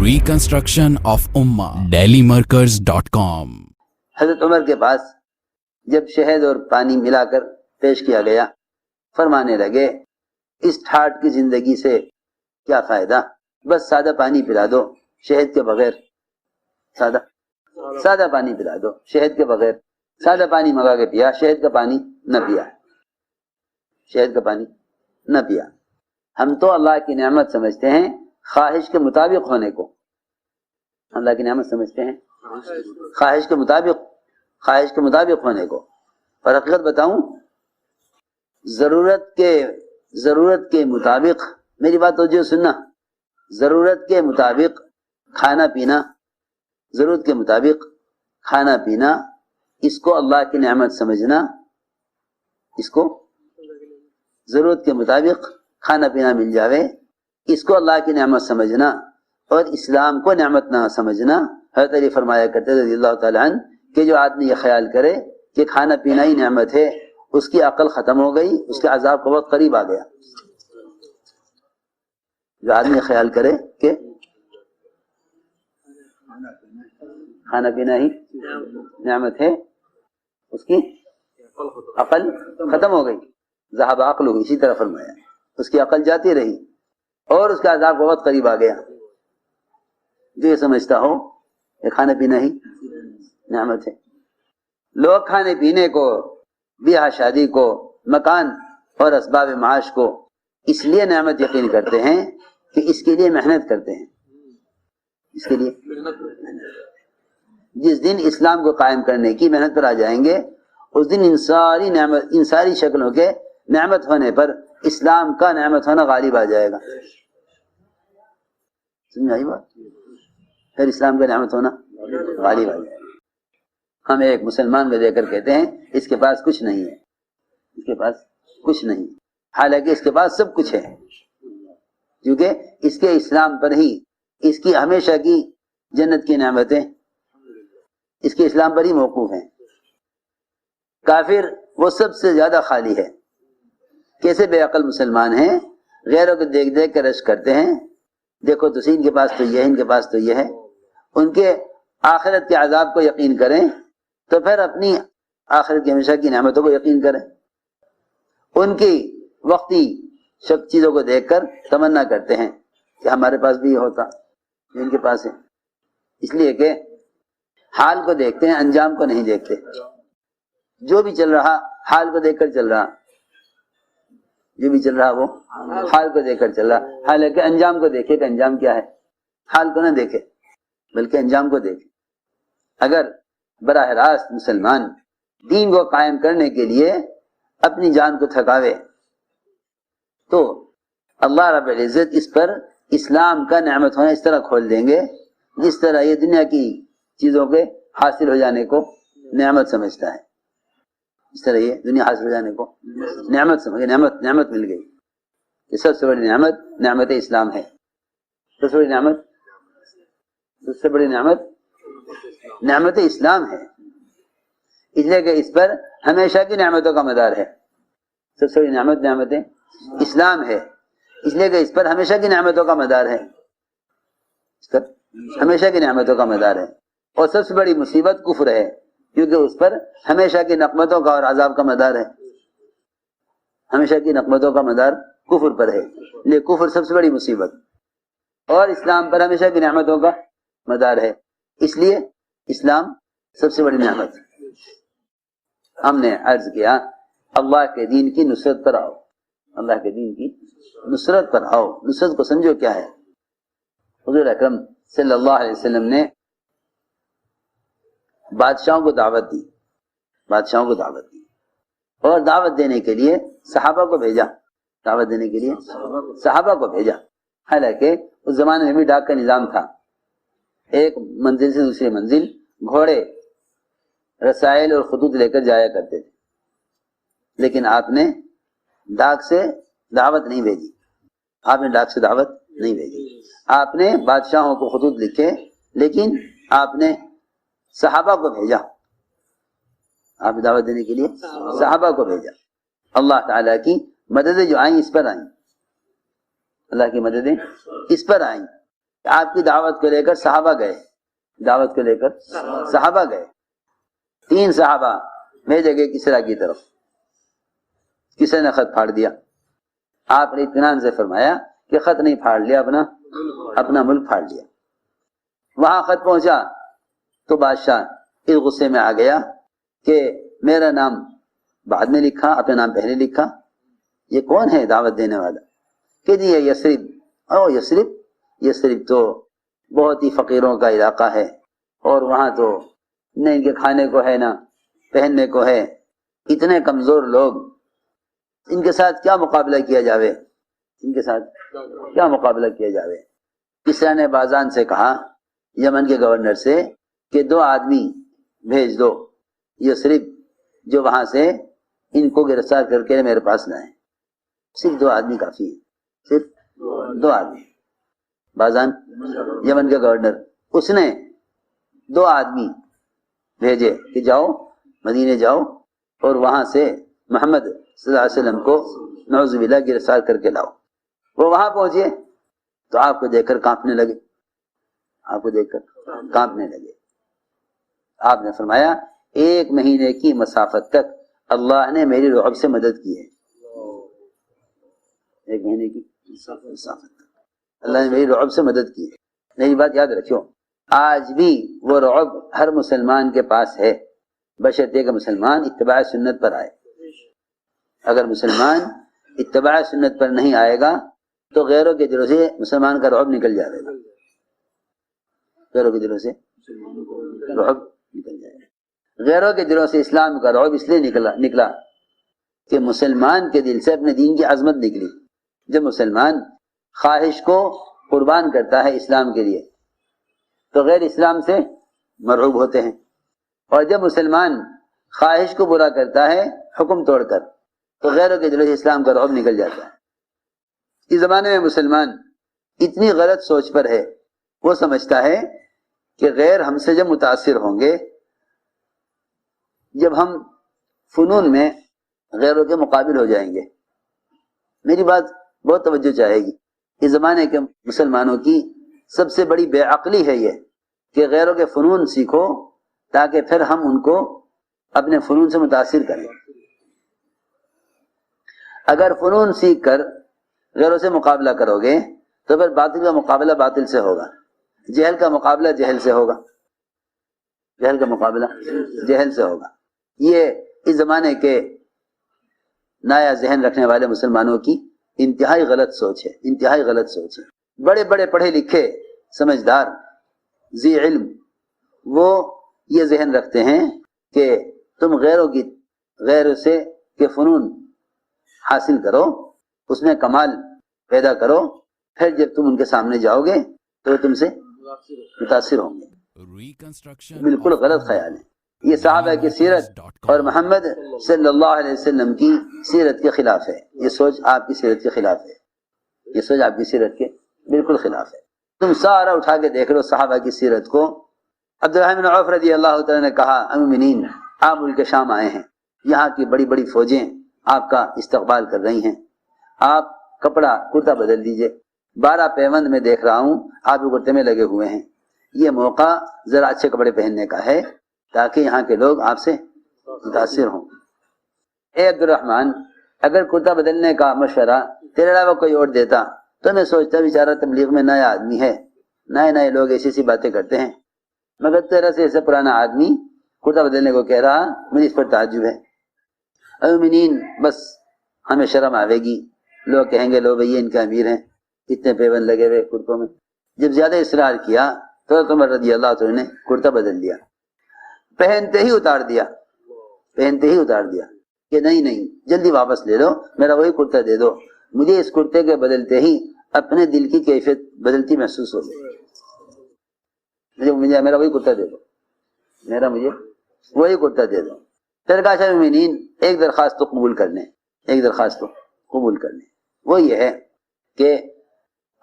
Reconstruction of Ummah. DailyMarkers.com. حضرت عمر کے پاس جب شہد اور پانی ملا کر پیش کیا گیا، فرمانے لگے اس ٹھاٹ کی زندگی سے کیا فائدہ، بس سادہ پانی پلا دو شہد کے بغیر، سادہ پانی پلا دو شہد کے بغیر۔ سادہ پانی منگا کے پیا، شہد کا پانی نہ پیا، شہد کا پانی نہ پیا۔ ہم تو اللہ کی نعمت سمجھتے ہیں خواہش کے مطابق ہونے کو، اللہ کی نعمت سمجھتے ہیں خواہش کے مطابق ہونے کو۔ اور حقیقت بتاؤں، ضرورت کے مطابق، میری بات توجہ سننا، ضرورت کے مطابق کھانا پینا، ضرورت کے مطابق کھانا پینا، اس کو اللہ کی نعمت سمجھنا، اس کو ضرورت کے مطابق کھانا پینا مل جاوے، اس کو اللہ کی نعمت سمجھنا اور اسلام کو نعمت نہ سمجھنا۔ حضرت علی فرمایا کرتے رضی اللہ تعالیٰ عنہ کہ جو آدمی یہ خیال کرے کہ کھانا پینا ہی نعمت ہے، اس کی عقل ختم ہو گئی، اس کے عذاب کا وقت قریب آ گیا۔ جو آدمی خیال کرے کہ کھانا پینا ہی نعمت ہے، اس کی عقل ختم ہو گئی، ذہب عقل ہو گئی، اسی طرح فرمایا، اس کی عقل جاتی رہی اور اس کا عذاب کا وقت قریب آ گیا۔ جو یہ سمجھتا ہو کہ کھانا پینا ہی نعمت ہے، لوگ کھانے پینے کو، بیاہ شادی کو، مکان اور اسباب معاش کو اس لیے نعمت یقین کرتے ہیں کہ اس کے لیے محنت کرتے ہیں، اس کے لیے جس دن اسلام کو قائم کرنے کی محنت پر آ جائیں گے، اس دن ان ساری شکلوں کے نعمت ہونے پر اسلام کا نعمت ہونا غالب آ جائے گا۔ سمجھ آئی بات؟ پھر اسلام کا نعمت ہونا غالب آ جائے گا۔ ہم ایک مسلمان کو دیکھ کر کہتے ہیں اس کے پاس کچھ نہیں ہے، اس کے پاس کچھ نہیں، حالانکہ اس کے پاس سب کچھ ہے، کیونکہ اس کے اسلام پر ہی اس کی ہمیشہ کی جنت کی نعمتیں اس کے اسلام پر ہی موقوف ہیں۔ کافر وہ سب سے زیادہ خالی ہے۔ کیسے بے عقل مسلمان ہیں، غیروں کو دیکھ دیکھ کر رشک کرتے ہیں، دیکھو تو ان کے پاس تو یہ ہے، ان کے پاس تو یہ ہے۔ ان کے آخرت کے عذاب کو یقین کریں تو پھر اپنی آخرت کی ہمیشہ کی نعمتوں کو یقین کریں۔ ان کی وقتی چیزوں کو دیکھ کر تمنا کرتے ہیں کہ ہمارے پاس بھی یہ ہوتا، ان کے پاس ہے، اس لیے کہ حال کو دیکھتے ہیں، انجام کو نہیں دیکھتے۔ جو بھی چل رہا حال کو دیکھ کر چل رہا، جو بھی چل رہا وہ حال کو دیکھ کر چل رہا، حالانکہ انجام کو دیکھے کہ انجام کیا ہے، حال کو نہ دیکھے بلکہ انجام کو دیکھے۔ اگر براہ راست مسلمان دین کو قائم کرنے کے لیے اپنی جان کو تھکاوے تو اللہ رب العزت اس پر اسلام کا نعمت ہونا اس طرح کھول دیں گے جس طرح یہ دنیا کی چیزوں کے حاصل ہو جانے کو نعمت سمجھتا ہے، اس طرح یہ دنیا حاصل ہو جانے کو نعمت سمجھے، نعمت مل گئی۔ یہ سب سے بڑی نعمت اسلام ہے۔ سب سے بڑی نعمت اسلام ہے، اس لیے کہ اس پر ہمیشہ کی نعمتوں کا مدار ہے۔ سب سے بڑی نعمت اسلام ہے، اس لیے کہ اس پر ہمیشہ کی نعمتوں کا مدار ہے، اس پر ہمیشہ کی نعمتوں کا مدار ہے۔ اور سب سے بڑی مصیبت کفر ہے، کیونکہ اس پر ہمیشہ کی نقمتوں کا اور عذاب کا مدار ہے۔ ہمیشہ کی نقمتوں کا مدار کفر پر ہے، لیکن کفر سب سے بڑی مصیبت، اور اسلام پر ہمیشہ کی نعمتوں کا مدار ہے، اس لیے اسلام سب سے بڑی نعمت۔ ہم نے عرض کیا اللہ کے دین کی نصرت پر آؤ، اللہ کے دین کی نصرت پر آؤ۔ نصرت کو سمجھو کیا ہے۔ حضور اکرم صلی اللہ علیہ وسلم نے بادشاہوں کو دعوت دی، اور دعوت دینے کے لیے صحابہ کو بھیجا، حالانکہ اس زمانے میں بھی ڈاک کا نظام تھا، ایک منزل سے دوسری منزل گھوڑے رسائل اور خطوط لے کر جایا کرتے تھے، لیکن آپ نے ڈاک سے دعوت نہیں بھیجی، آپ نے بادشاہوں کو خطوط لکھے، لیکن آپ نے صحابہ کو بھیجا، آپ دعوت دینے کے لیے صحابہ کو بھیجا۔ اللہ تعالیٰ کی مددیں جو آئیں اس پر آئیں، اللہ کی مددیں اس پر آئیں، آپ کی دعوت کو لے کر صحابہ گئے، دعوت کو لے کر صحابہ گئے، 3 صحابہ بھیجے گئے کسرا کی طرف، کسی نے خط پھاڑ دیا، آپ نے اطمینان سے فرمایا کہ خط نہیں پھاڑ لیا، اپنا ملک پھاڑ لیا۔ وہاں خط پہنچا تو بادشاہ اس غصے میں آ گیا کہ میرا نام بعد میں لکھا، اپنا نام پہلے لکھا، یہ کون ہے دعوت دینے والا؟ کہ جی یہ یثرب۔ او یثرب، یثرب تو بہت ہی فقیروں کا علاقہ ہے، اور وہاں تو نہ ان کے کھانے کو ہے نہ پہننے کو ہے، اتنے کمزور لوگ، ان کے ساتھ کیا مقابلہ کیا جاوے، ان کے ساتھ کیا مقابلہ کیا جاوے۔ کسرا نے بازان سے کہا، یمن کے گورنر سے، کہ 2 آدمی بھیج دو یثرب جو وہاں سے ان کو گرفتار کر کے میرے پاس لائیں۔ صرف 2 آدمی کافی ہیں، صرف 2 آدمی۔ بازان یمن کا گورنر، اس نے 2 آدمی بھیجے کہ جاؤ مدینے جاؤ اور وہاں سے محمد صلی اللہ علیہ وسلم کو نعوذ باللہ گرفتار کر کے لاؤ۔ وہ وہاں پہنچے تو آپ کو دیکھ کر کانپنے لگے، آپ کو دیکھ کر کانپنے لگے۔ آپ نے فرمایا 1 مہینے کی مسافت تک اللہ نے میری رعب سے مدد کی ہے، 1 مہینے کی مسافت تک اللہ نے میری رعب سے مدد کی ہے۔ میری بات یاد رکھو، آج بھی وہ رعب ہر مسلمان کے پاس ہے، بشرطے کہ مسلمان اتباع سنت پر آئے۔ اگر مسلمان اتباع سنت پر نہیں آئے گا تو غیروں کے دلوں سے مسلمان کا رعب نکل جائے گا، غیروں کے دلوں سے رعب نکل جائے گا۔ غیروں کے دلوں سے اسلام کا رعب اس لیے نکلا کہ مسلمان کے دل سے اپنے دین کی عظمت نکلی۔ جب مسلمان خواہش کو قربان کرتا ہے اسلام کے لیے تو غیر اسلام سے مرعوب ہوتے ہیں، اور جب مسلمان خواہش کو برا کرتا ہے حکم توڑ کر تو غیروں کے دلوں سے اسلام کا رعب نکل جاتا ہے۔ اس زمانے میں مسلمان اتنی غلط سوچ پر ہے، وہ سمجھتا ہے کہ غیر ہم سے جب متاثر ہوں گے، جب ہم فنون میں غیروں کے مقابل ہو جائیں گے۔ میری بات بہت توجہ چاہے گی، اس زمانے کے مسلمانوں کی سب سے بڑی بے عقلی ہے یہ کہ غیروں کے فنون سیکھو تاکہ پھر ہم ان کو اپنے فنون سے متاثر کریں۔ اگر فنون سیکھ کر غیروں سے مقابلہ کرو گے تو پھر باطل کا مقابلہ باطل سے ہوگا، جہل کا مقابلہ جہل سے ہوگا، جہل کا مقابلہ جہل سے ہوگا۔ یہ اس زمانے کے نایا ذہن رکھنے والے مسلمانوں کی انتہائی غلط سوچ ہے، انتہائی غلط سوچ ہے۔ بڑے بڑے پڑھے لکھے سمجھدار ذی علم وہ یہ ذہن رکھتے ہیں کہ تم غیر سے کے فنون حاصل کرو، اس میں کمال پیدا کرو، پھر جب تم ان کے سامنے جاؤ گے تو تم سے متاثر ہوں گے۔ بالکل غلط خیال ہے، یہ صحابہ کی سیرت اور محمد صلی اللہ علیہ وسلم کی سیرت کے خلاف ہے، یہ سوچ آپ کی سیرت کے خلاف ہے، یہ سوچ آپ کی سیرت کے بالکل خلاف ہے۔ تم سارا اٹھا کے دیکھ لو صحابہ کی سیرت کو۔ عبدالرحمن بن عوف رضی اللہ تعالیٰ نے کہا، مومنین آپ ملک شام آئے ہیں، یہاں کی بڑی بڑی فوجیں آپ کا استقبال کر رہی ہیں، آپ کپڑا کرتا بدل دیجئے، 12 پیوند میں دیکھ رہا ہوں آپ کرتے میں لگے ہوئے ہیں، یہ موقع ذرا اچھے کپڑے پہننے کا ہے تاکہ یہاں کے لوگ آپ سے متاثر ہوں۔ اے عبدالرحمن، اگر کرتا بدلنے کا مشورہ تیرے علاوہ کوئی اور دیتا تو میں سوچتا بیچارہ تبلیغ میں نیا آدمی ہے، نئے لوگ ایسی سی باتیں کرتے ہیں، مگر تیرا سے ایسا پرانا آدمی کرتا بدلنے کو کہہ رہا، مجھے اس پر تعجب ہے۔ مومنین بس ہمیں شرم آئے گی، لوگ کہیں گے لو بھئی ان کے امیر ہیں، اتنے پیون لگے ہوئے کرتوں میں۔ جب زیادہ اصرار کیا تو عمر رضی اللہ عنہ نے کرتا بدل دیا، پہنتے ہی اتار دیا کہ نہیں جلدی واپس لے لو، میرا وہی کرتا دے دو، مجھے اس کرتے کے بدلتے ہی اپنے دل کی کیفیت بدلتی محسوس ہو گئی، مجھے میرا وہی کرتا دے دو، مجھے وہی کرتا دے دو۔ پھر کہا اچھا مومنین ایک درخواست تو قبول کر لیں، وہ یہ ہے کہ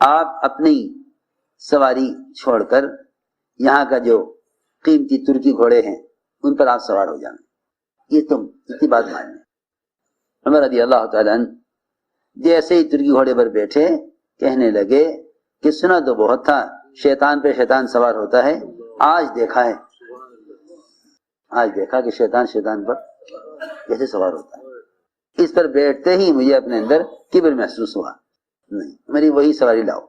آپ اپنی سواری چھوڑ کر یہاں کا جو قیمتی ترکی گھوڑے ہیں ان پر آپ سوار ہو جائیں، یہ تم اتنی بات مان لیں۔ عمر رضی اللہ تعالیٰ عنہ جیسے ہی ترکی گھوڑے پر بیٹھے کہنے لگے کہ سنا تو بہت تھا شیطان پہ شیطان سوار ہوتا ہے. آج دیکھا کہ شیطان پر کیسے سوار ہوتا ہے. اس پر بیٹھتے ہی مجھے اپنے اندر کبر محسوس ہوا. نہیں، میری وہی سواری لاؤ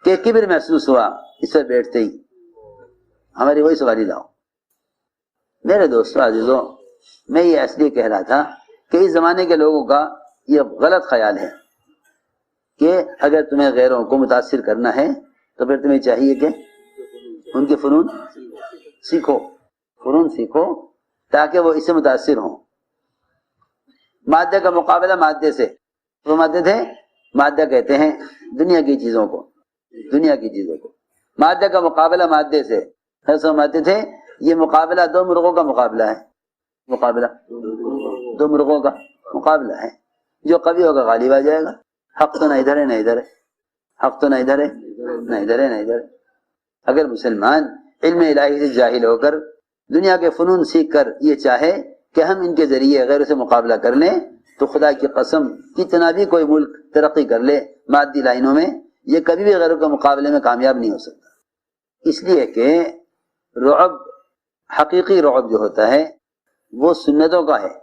کہ کبر محسوس ہوا اس پر بیٹھتے ہی. ہماری وہی سواری لاؤ. میرے دوستو عزیزو، میں یہ اس لیے کہہ رہا تھا کہ اس زمانے کے لوگوں کا یہ غلط خیال ہے کہ اگر تمہیں غیروں کو متاثر کرنا ہے تو پھر تمہیں چاہیے کہ ان کے فنون سیکھو تاکہ وہ اس سے متاثر ہوں. مادہ کا مقابلہ مادے سے، وہ مادے تھے، مادہ کہتے ہیں دنیا کی چیزوں کو. مادہ کا مقابلہ مادے سے مادے تھے. یہ مقابلہ دو مرغوں کا مقابلہ ہے. دو مرغوں کا مقابلہ ہے. جو قوی ہوگا غالب آ جائے گا. حق تو نہ ادھر ہے نہ ادھر ہے. اگر مسلمان علم الہی سے جاہل ہو کر دنیا کے فنون سیکھ کر یہ چاہے کہ ہم ان کے ذریعے غیروں سے مقابلہ کر لیں تو خدا کی قسم کتنا بھی کوئی ملک ترقی کر لے مادی لائنوں میں، یہ کبھی بھی غیروں کے مقابلے میں کامیاب نہیں ہو سکتا. اس لیے کہ رعب، حقیقی رعب جو ہوتا ہے وہ سنتوں کا ہے.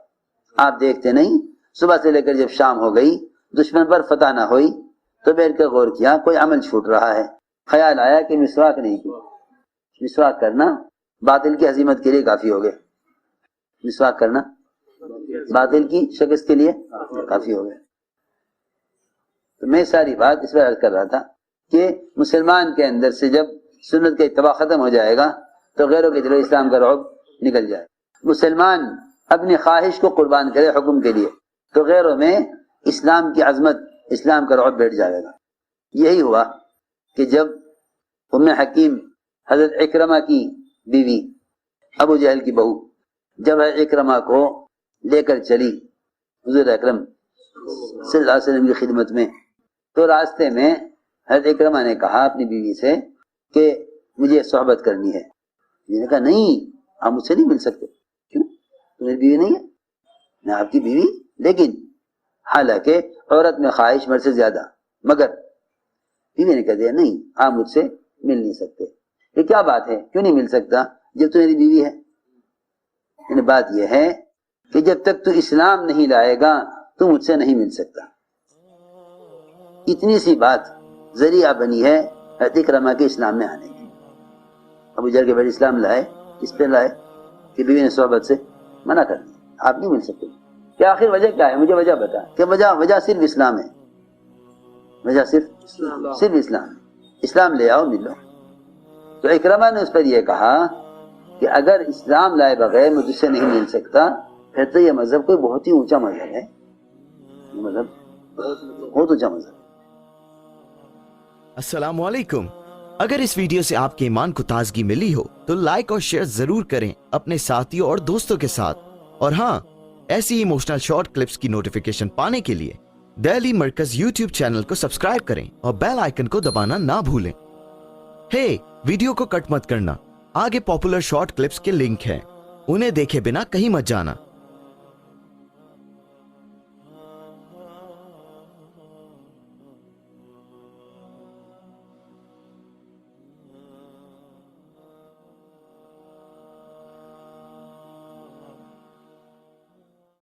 آپ دیکھتے نہیں، صبح سے لے کر جب شام ہو گئی دشمن پر فتح نہ ہوئی تو بیٹھ کر غور کیا کوئی عمل چھوٹ رہا ہے. خیال آیا کہ مسواک نہیں کی. مسواک کرنا باطل کی ہزیمت کے لیے کافی ہو گئے. مسواک کرنا باطل کی شکست کے لیے کافی ہو گئے. تو میں ساری بات اس پر عرض کر رہا تھا کہ مسلمان کے اندر سے جب سنت کا اتباع ختم ہو جائے گا تو غیروں کے دل اسلام کا رعب نکل جائے. مسلمان اپنی خواہش کو قربان کرے حکم کے لیے تو غیروں میں اسلام کی عظمت، اسلام کا رعب بیٹھ جائے گا. یہی ہوا کہ جب ام حکیم حضرت اکرمہ کی بیوی ابو جہل کی بہو جب اکرمہ کو لے کر چلی حضور اکرم صلی اللہ علیہ وسلم کی خدمت میں، تو راستے میں حضرت اکرمہ نے کہا اپنی بیوی سے کہ مجھے صحبت کرنی ہے. میں نے کہا نہیں، آپ مجھ سے نہیں مل سکتے. کیوں؟ میری بیوی نہیں ہے؟ میں آپ کی بیوی، لیکن حالانکہ عورت میں خواہش مرد سے زیادہ، مگر بیوی نے کہہ دیا نہیں، آپ مجھ سے مل نہیں سکتے. یہ کیا بات ہے، کیوں نہیں مل سکتا جب تو میری بیوی ہے؟ یعنی بات یہ ہے کہ جب تک تو اسلام نہیں لائے گا تو مجھ سے نہیں مل سکتا. اتنی سی بات ذریعہ بنی ہے اکرمہ کے اسلام میں آنے کی. ابو جہل کے بڑے اسلام لائے، اس پہ لائے کہ بیوی نے صحبت سے منع کر دیا، آپ نہیں مل سکتے. کیا آخر وجہ کیا ہے؟ مجھے وجہ بتا کہ وجہ صرف اسلام ہے. وجہ صرف اسلام ہے. اسلام لے آؤ، مل لو. تو اکرمہ نے اس پر یہ کہا کہ اگر اسلام لائے بغیر مجھ سے نہیں مل سکتا پھر تو یہ مذہب کوئی بہت ہی اونچا مذہب ہے. یہ مذہب بہت اونچا مذہب. السلام علیکم. اگر اس ویڈیو سے آپ کے ایمان کو تازگی ملی ہو تو لائک اور شیئر ضرور کریں اپنے ساتھیوں اور دوستوں کے ساتھ. اور ہاں، ایسی ہی ایموشنل شارٹ کلپس کی نوٹیفیکیشن پانے کے لیے دہلی مرکز یوٹیوب چینل کو سبسکرائب کریں اور بیل آئیکن کو دبانا نہ بھولیں. ویڈیو کو کٹ مت کرنا، آگے پاپولر شارٹ کلپس کے لنک ہیں، انہیں دیکھے بنا کہیں مت جانا.